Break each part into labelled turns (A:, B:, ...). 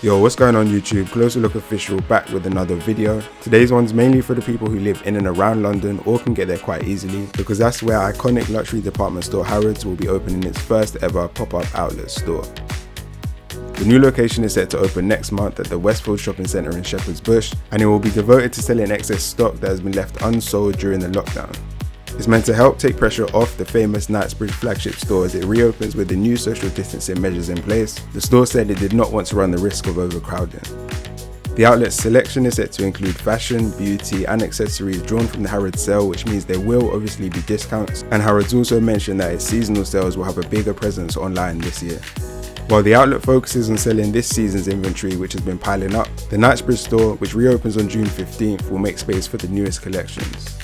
A: Yo, what's going on YouTube? Closer Look Official back with another video. Today's one's mainly for the people who live in and around London or can get there quite easily, because that's where iconic luxury department store Harrods will be opening its first ever pop-up outlet store. The new location is set to open next month at the Westfield Shopping Centre in Shepherd's Bush, and it will be devoted to selling excess stock that has been left unsold during the lockdown. It's meant to help take pressure off the famous Knightsbridge flagship store as it reopens with the new social distancing measures in place. The store said it did not want to run the risk of overcrowding. The outlet's selection is set to include fashion, beauty and accessories drawn from the Harrods sale, which means there will obviously be discounts, and Harrods also mentioned that its seasonal sales will have a bigger presence online this year. While the outlet focuses on selling this season's inventory, which has been piling up, the Knightsbridge store, which reopens on June 15th, will make space for the newest collections.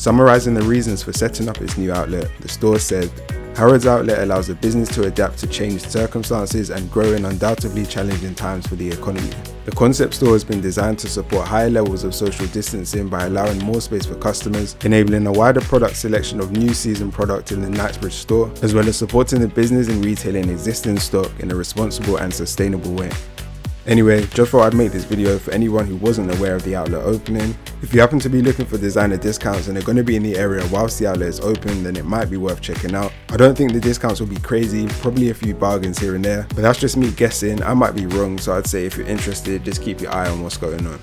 A: Summarising the reasons for setting up its new outlet, the store said, Harrods Outlet allows the business to adapt to changed circumstances and grow in undoubtedly challenging times for the economy. The concept store has been designed to support higher levels of social distancing by allowing more space for customers, enabling a wider product selection of new season product in the Knightsbridge store, as well as supporting the business in retailing existing stock in a responsible and sustainable way. Anyway, just thought I'd make this video for anyone who wasn't aware of the outlet opening. If you happen to be looking for designer discounts and they're going to be in the area whilst the outlet is open, then it might be worth checking out. I don't think the discounts will be crazy, probably a few bargains here and there, but that's just me guessing. I might be wrong, so I'd say if you're interested, just keep your eye on what's going on.